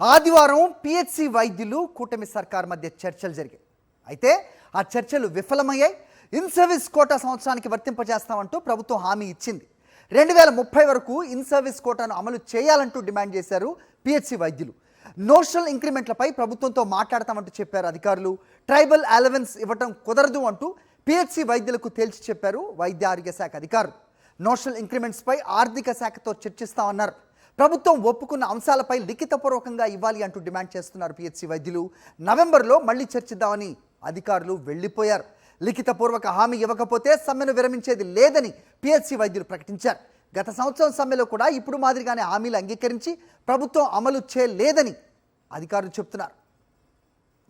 ఆదివారం పిహెచ్సి వైద్యులు కూటమి సర్కార్ మధ్య చర్చలు జరిగాయి. అయితే ఆ చర్చలు విఫలమయ్యాయి. ఇన్ సర్వీస్ కోటా సంవత్సరానికి వర్తింపజేస్తామంటూ ప్రభుత్వం హామీ ఇచ్చింది. 2030 వరకు ఇన్ సర్వీస్ కోటాను అమలు చేయాలంటూ డిమాండ్ చేశారు పిహెచ్సి వైద్యులు. నోషనల్ ఇంక్రిమెంట్లపై ప్రభుత్వంతో మాట్లాడతామంటూ చెప్పారు అధికారులు. ట్రైబల్ అలవెన్స్ ఇవ్వటం కుదరదు అంటూ పిహెచ్సి వైద్యులకు తేల్చి చెప్పారు వైద్య ఆరోగ్య శాఖ అధికారులు. నోషనల్ ఇంక్రిమెంట్స్పై ఆర్థిక శాఖతో చర్చిస్తామన్నారు. ప్రభుత్వం ఒప్పుకున్న అంశాలపై లిఖితపూర్వకంగా ఇవ్వాలి అంటూ డిమాండ్ చేస్తున్నారు పిహెచ్సి వైద్యులు. నవంబర్లో మళ్లీ చర్చిద్దామని అధికారులు వెళ్లిపోయారు. లిఖితపూర్వక హామీ ఇవ్వకపోతే సమ్మెను విరమించేది లేదని పిహెచ్సి వైద్యులు ప్రకటించారు. గత సంవత్సరం సమ్మెలో కూడా ఇప్పుడు మాదిరిగానే హామీలు అంగీకరించి ప్రభుత్వం అమలు చేయలేదని అధికారులు చెప్తున్నారు.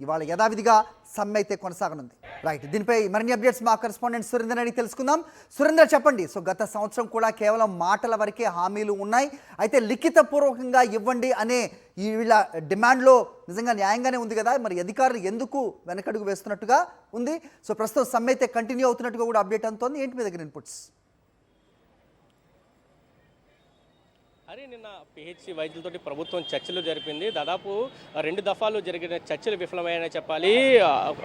ఇవాళ యథావిధిగా సమ్మె అయితే కొనసాగనుంది. రైట్, దీనిపై మరిన్ని అప్డేట్స్ మా కరెస్పాండెంట్ సురేందర్ అడిగి తెలుసుకుందాం. సురేందర్, చెప్పండి. సో గత సంవత్సరం కూడా కేవలం మాటల వరకే హామీలు ఉన్నాయి. అయితే లిఖితపూర్వకంగా ఇవ్వండి అనే ఈ వీళ్ళ డిమాండ్లో నిజంగా న్యాయంగానే ఉంది కదా, మరి అధికారులు ఎందుకు వెనకడుగు వేస్తున్నట్టుగా ఉంది? సో ప్రస్తుతం సమ్మె అయితే కంటిన్యూ అవుతున్నట్టుగా కూడా అప్డేట్ అందుతోంది. ఏంటి మీ దగ్గర ఇన్పుట్స్? నిన్న పిహెచ్సి వైద్యులతో ప్రభుత్వం చర్చలు జరిపింది. దాదాపు 2 దఫాలు జరిగిన చర్చలు విఫలమయ్యాయని చెప్పాలి.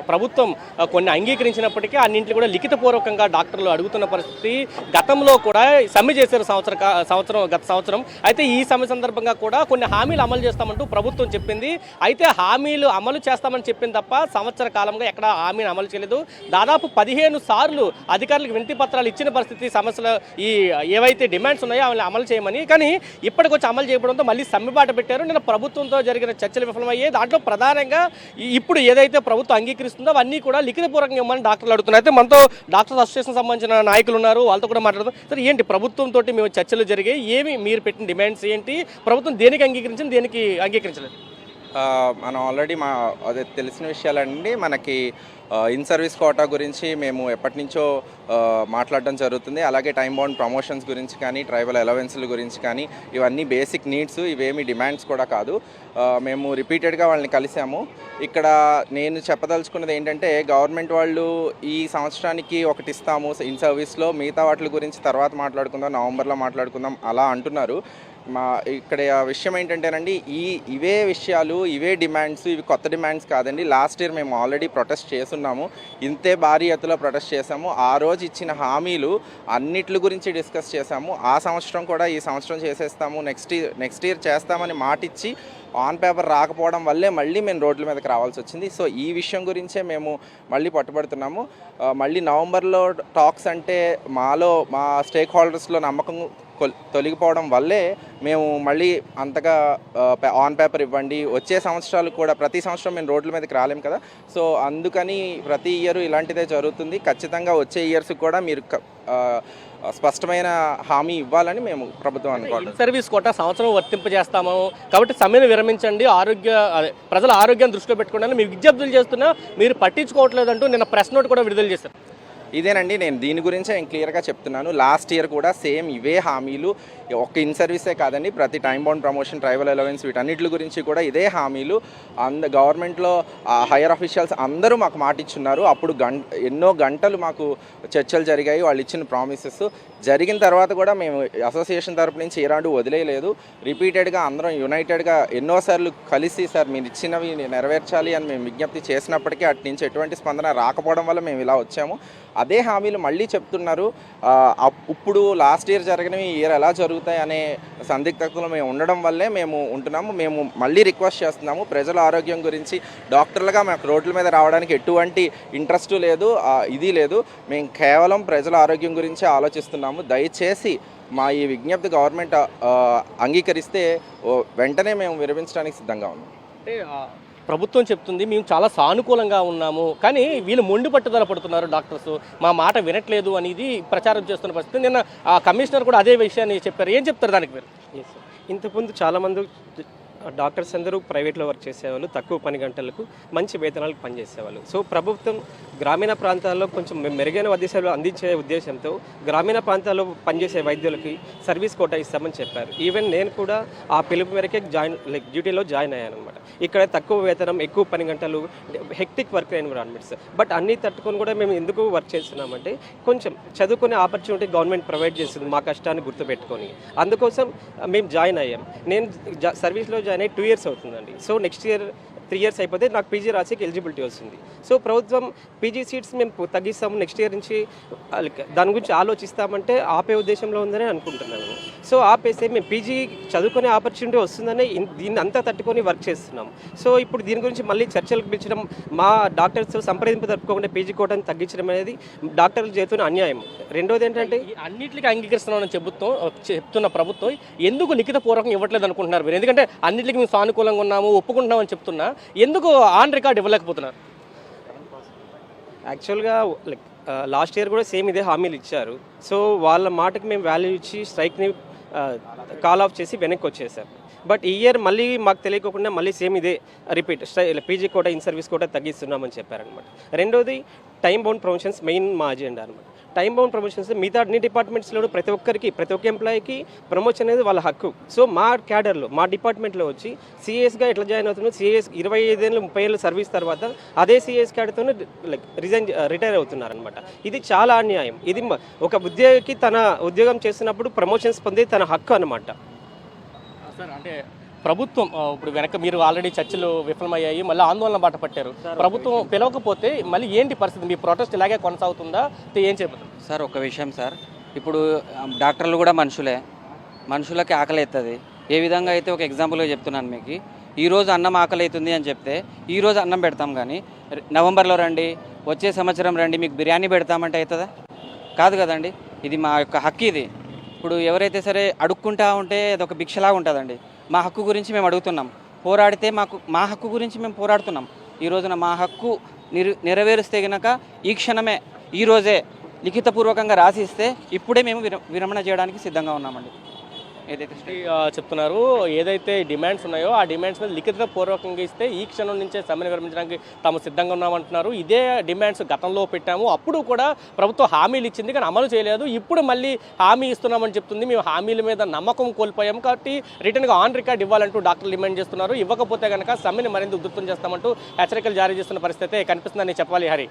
ప్రభుత్వం కొన్ని అంగీకరించినప్పటికీ అన్నింటినీ కూడా లిఖితపూర్వకంగా డాక్టర్లు అడుగుతున్న పరిస్థితి. గతంలో కూడా సమ్మె చేశారు గత సంవత్సరం. అయితే ఈ సమ్మె సందర్భంగా కూడా కొన్ని హామీలు అమలు చేస్తామంటూ ప్రభుత్వం చెప్పింది. అయితే హామీలు అమలు చేస్తామని చెప్పింది తప్ప సంవత్సర కాలంగా ఎక్కడ హామీని అమలు చేయలేదు. దాదాపు 15 సార్లు అధికారులకు వినతి పత్రాలు ఇచ్చిన పరిస్థితి. సమస్యలు ఈ ఏవైతే డిమాండ్స్ ఉన్నాయో అవి అమలు చేయమని, కానీ ఇప్పటికొచ్చి అమలు చేయడంతో మళ్ళీ సమ్మెబాట పెట్టారు. నిన్న ప్రభుత్వంతో జరిగిన చర్చలు విఫలమయ్యాయి. దాంట్లో ప్రధానంగా ఇప్పుడు ఏదైతే ప్రభుత్వం అంగీకరిస్తుందో అవన్నీ కూడా లిఖితపూర్వకంగా ఇవ్వమని డాక్టర్లు అడుగుతున్నారు. అయితే మనతో డాక్టర్స్ అసోసియేషన్ సంబంధించిన నాయకులు ఉన్నారు, వాళ్ళతో కూడా మాట్లాడదాం. సరే, ఏంటి ప్రభుత్వంతో మేము చర్చలు జరిగాయి, ఏమి మీరు పెట్టిన డిమాండ్స్ ఏంటి, ప్రభుత్వం దేనికి అంగీకరించింది, దేనికి అంగీకరించలేదు? మనం ఆల్రెడీ అదే తెలిసిన విషయాలండి. మనకి ఇన్ సర్వీస్ కోటా గురించి మేము ఎప్పటి నుంచో మాట్లాడడం జరుగుతుంది. అలాగే టైం బౌండ్ ప్రమోషన్స్ గురించి కానీ, ట్రైబల్ అలవెన్స్ల గురించి కానీ, ఇవన్నీ బేసిక్ నీడ్స్, ఇవేమి డిమాండ్స్ కూడా కాదు. మేము రిపీటెడ్గా వాళ్ళని కలిసాము. ఇక్కడ నేను చెప్పదలుచుకున్నది ఏంటంటే, గవర్నమెంట్ వాళ్ళు ఈ సంవత్సరానికి ఒకటి ఇస్తాము ఇన్ సర్వీస్లో, మిగతా వాటి గురించి తర్వాత మాట్లాడుకుందాం, నవంబర్లో మాట్లాడుకుందాం అలా అంటున్నారు. ఇక్కడ విషయం ఏంటంటేనండి, ఇవే విషయాలు, ఇవే డిమాండ్స్, ఇవి కొత్త డిమాండ్స్ కాదండి. లాస్ట్ ఇయర్ మేము ఆల్రెడీ ప్రొటెస్ట్ చేస్తున్నాము, ఇంతే భారీ ఎత్తులో ప్రొటెస్ట్ చేసాము. ఆ రోజు ఇచ్చిన హామీలు అన్నిటి గురించి డిస్కస్ చేసాము. ఆ సంవత్సరం కూడా ఈ సంవత్సరం చేసేస్తాము, నెక్స్ట్ ఇయర్ చేస్తామని మాటిచ్చి ఆన్ పేపర్ రాకపోవడం వల్లే మళ్ళీ మేము రోడ్ల మీదకి రావాల్సి వచ్చింది. సో ఈ విషయం గురించే మేము మళ్ళీ పట్టుబడుతున్నాము. మళ్ళీ నవంబర్లో టాక్స్ అంటే మా స్టేక్ హోల్డర్స్లో నమ్మకం తొలగిపోవడం వల్లే మేము మళ్ళీ అంతగా ఆన్ పేపర్ ఇవ్వండి, వచ్చే సంవత్సరాలు కూడా ప్రతి సంవత్సరం మేము రోడ్ల మీదకి రాలేం కదా. సో అందుకని ప్రతి ఇయర్ ఇలాంటిదే జరుగుతుంది. ఖచ్చితంగా వచ్చే ఇయర్స్ కూడా మీరు స్పష్టమైన హామీ ఇవ్వాలని మేము ప్రభుత్వం అనుకోవాలి. సర్వీస్ కోటా సంవత్సరం వర్తింపజేస్తాము కాబట్టి సమ్మెను విరమించండి, ప్రజల ఆరోగ్యాన్ని దృష్టిలో పెట్టుకోవడానికి మీరు విజ్ఞప్తులు చేస్తున్నా మీరు పట్టించుకోవట్లేదంటూ నిన్న ప్రెస్ నోట్ కూడా విడుదల చేశారు. ఇదేనండి, నేను దీని గురించే నేను క్లియర్గా చెప్తున్నాను. లాస్ట్ ఇయర్ కూడా సేమ్ ఇవే హామీలు, ఒక్క ఇన్ సర్వీసే కాదండి, ప్రతి time bound promotion, tribal allowance, వీటన్నిటి గురించి కూడా ఇదే హామీలు. గవర్నమెంట్లో హైయర్ అఫీషియల్స్ అందరూ మాకు మాటిచ్చున్నారు. అప్పుడు ఎన్నో గంటలు మాకు చర్చలు జరిగాయి. వాళ్ళు ఇచ్చిన ప్రామిసెస్ జరిగిన తర్వాత కూడా మేము అసోసియేషన్ తరపు నుంచి ఏనాడు వదిలేయలేదు. రిపీటెడ్గా అందరం యునైటెడ్గా ఎన్నోసార్లు కలిసి సార్ మీరు ఇచ్చినవి నెరవేర్చాలి అని మేము విజ్ఞప్తి చేసినప్పటికీ అటు నుంచి ఎటువంటి స్పందన రాకపోవడం వల్ల మేము ఇలా వచ్చాము. అదే హామీలు మళ్ళీ చెప్తున్నారు. ఇప్పుడు లాస్ట్ ఇయర్ జరిగినవి ఈ ఇయర్ ఎలా జరుగుతాయి అనే సందిగ్ధతలో మేము ఉండడం వల్లే మేము ఉంటున్నాము. మేము మళ్ళీ రిక్వెస్ట్ చేస్తున్నాము, ప్రజల ఆరోగ్యం గురించి డాక్టర్లుగా మాకు రోడ్ల మీద రావడానికి ఎటువంటి ఇంట్రెస్ట్ లేదు, ఇది లేదు. మేము కేవలం ప్రజల ఆరోగ్యం గురించి ఆలోచిస్తున్నాము. దయచేసి మా ఈ విజ్ఞప్తి గవర్నమెంట్ అంగీకరిస్తే వెంటనే మేము విరమించడానికి సిద్ధంగా ఉన్నాం. అంటే ప్రభుత్వం చెప్తుంది మేము చాలా సానుకూలంగా ఉన్నాము, కానీ వీళ్ళు మొండి పట్టుదల పడుతున్నారు, డాక్టర్స్ మా మాట వినట్లేదు అనేది ప్రచారం చేస్తున్న పరిస్థితి. నిన్న కమిషనర్ కూడా అదే విషయాన్ని చెప్పారు. ఏం చెప్తారు దానికి మీరు? ఇంతకుముందు చాలామంది డాక్టర్స్ అందరూ ప్రైవేట్లో వర్క్ చేసేవాళ్ళు, తక్కువ పని గంటలకు మంచి వేతనాలకు పనిచేసేవాళ్ళు. సో ప్రభుత్వం గ్రామీణ ప్రాంతాల్లో కొంచెం మెరుగైన వైద్య సేవలు అందించే ఉద్దేశంతో గ్రామీణ ప్రాంతాల్లో పనిచేసే వైద్యులకి సర్వీస్ కోటా ఇస్తామని చెప్పారు. ఈవెన్ నేను కూడా ఆ పిలుపు మేరకే డ్యూటీలో జాయిన్ అయ్యాను అనమాట. ఇక్కడ తక్కువ వేతనం, ఎక్కువ పని గంటలు, హెక్టిక్ వర్క్ ఎన్విరాన్మెంట్స్, బట్ అన్నీ తట్టుకొని కూడా మేము ఎందుకు వర్క్ చేస్తున్నామంటే కొంచెం చదువుకునే ఆపర్చునిటీ గవర్నమెంట్ ప్రొవైడ్ చేస్తుంది మా కష్టాన్ని గుర్తుపెట్టుకొని, అందుకోసం మేము జాయిన్ అయ్యాం. నేను సర్వీస్లో జాయిన్ అయ్యి 2 years అవుతుందండి. సో నెక్స్ట్ ఇయర్ 3 years అయిపోతే నాకు పీజీ రాసేకి ఎలిజిబిలిటీ వస్తుంది. సో ప్రభుత్వం పీజీ సీట్స్ మేము తగ్గిస్తాము నెక్స్ట్ ఇయర్ నుంచి దాని గురించి ఆలోచిస్తామంటే ఆపే ఉద్దేశంలో ఉందని అనుకుంటున్నాను. సో ఆపేస్తే మేము పీజీ చదువుకునే ఆపర్చునిటీ వస్తుందని దీన్ని అంతా తట్టుకొని వర్క్ చేస్తున్నాం. సో ఇప్పుడు దీని గురించి మళ్ళీ చర్చలకు పిలిచడం, మా డాక్టర్స్ సంప్రదింపు తప్పుకోకుండా పీజీ కోటాను తగ్గించడం అనేది డాక్టర్లు చేస్తున్న అన్యాయం. రెండోది ఏంటంటే ఈ అన్నింటికి అంగీకరిస్తున్నామని చెప్తున్న ప్రభుత్వం ఎందుకు లిఖిత పూర్వకం ఇవ్వట్లేదు అనుకుంటున్నారు మీరు? ఎందుకంటే అన్నింటికి మేము సానుకూలంగా ఉన్నాము, ఒప్పుకుంటున్నామని చెప్తున్నా, ఎందుకు ఆన్ రికార్డ్ ఇవ్వలేకపోతున్నారు? యాక్చువల్గా లైక్ లాస్ట్ ఇయర్ కూడా సేమ్ ఇదే హామీలు ఇచ్చారు. సో వాళ్ళ మాటకి మేము వాల్యూ ఇచ్చి స్ట్రైక్ని కాల్ ఆఫ్ చేసి వెనక్కి వచ్చేసాం. బట్ ఈ ఇయర్ మళ్ళీ మాకు తెలియకుండా మళ్ళీ సేమ్ ఇదే repeat PG quota in service quota తగ్గిస్తున్నామని చెప్పారనమాట. రెండోది టైం బౌండ్ ప్రమోషన్స్ మెయిన్ మా అజెండా అనమాట. టైం బౌండ్ ప్రమోషన్స్ మిగతా అన్ని డిపార్ట్మెంట్స్లో ప్రతి ఒక్క ఎంప్లాయీకి ప్రమోషన్ అనేది వాళ్ళ హక్కు. సో మా క్యాడర్లో మా డిపార్ట్మెంట్లో వచ్చి సిఏఎస్గా ఎట్లా జాయిన్ అవుతున్నారు, సిఏఎస్ 25 ఏళ్ళు 30 ఏళ్ళు సర్వీస్ తర్వాత అదే సిఏఎస్ క్యాడర్తో లైక్ రిటైర్ అవుతున్నారు అనమాట. ఇది చాలా అన్యాయం. ఇది ఒక ఉద్యోగికి తన ఉద్యోగం చేస్తున్నప్పుడు ప్రమోషన్స్ పొందే తన హక్కు అనమాట. సార్ అంటే ప్రభుత్వం ఇప్పుడు వెనక మీరు ఆల్రెడీ చర్చలు విఫలమయ్యాయి, మళ్ళీ ఆందోళన బాట పట్టారు. ప్రభుత్వం పిలవకపోతే మళ్ళీ ఏంటి పరిస్థితి? మీ ప్రొటెస్ట్ ఇలాగే కొనసాగుతుందా? ఏం చెబుతుంది సార్? ఒక విషయం సార్, ఇప్పుడు డాక్టర్లు కూడా మనుషులకి ఆకలి అవుతుంది. ఏ విధంగా అయితే ఒక ఎగ్జాంపుల్గా చెప్తున్నాను మీకు. ఈరోజు అన్నం ఆకలి అవుతుంది అని చెప్తే ఈరోజు అన్నం పెడతాం, కానీ నవంబర్లో రండి, వచ్చే సంవత్సరం రండి మీకు బిర్యానీ పెడతామంటే అవుతుందా? కాదు కదండి. ఇది మా యొక్క హక్కు. ఇది ఇప్పుడు ఎవరైతే సరే అడుక్కుంటా ఉంటే అది ఒక భిక్షలాగా ఉంటుందండి. మా హక్కు గురించి మేము అడుగుతున్నాం, పోరాడితే మా హక్కు గురించి మేము పోరాడుతున్నాం. ఈ రోజున మా హక్కు నెరవేరుస్తే గనక ఈ క్షణమే ఈరోజే లిఖితపూర్వకంగా రాసిస్తే ఇప్పుడే మేము విరమణ చేయడానికి సిద్ధంగా ఉన్నామండి. ఏదైతే చెప్తున్నారు, ఏదైతే డిమాండ్స్ ఉన్నాయో ఆ డిమాండ్స్ మీద లిఖిత పూర్వకంగా ఇస్తే ఈ క్షణం నుంచే సమ్మెను విరమించడానికి తాము సిద్ధంగా ఉన్నామంటున్నారు. ఇదే డిమాండ్స్ గతంలో పెట్టాము, అప్పుడు కూడా ప్రభుత్వం హామీలు ఇచ్చింది కానీ అమలు చేయలేదు. ఇప్పుడు మళ్ళీ హామీ ఇస్తున్నామని చెప్తుంది. మేము హామీల మీద నమ్మకం కోల్పోయాము కాబట్టి రిటర్న్గా ఆన్ రికార్డ్ ఇవ్వాలంటూ డాక్టర్లు డిమాండ్ చేస్తున్నారు. ఇవ్వకపోతే కనుక సమ్మెను మరింత ఉధృతం చేస్తామంటూ హెచ్చరికలు జారీ చేస్తున్న పరిస్థితి కనిపిస్తుందని చెప్పాలి. హరి.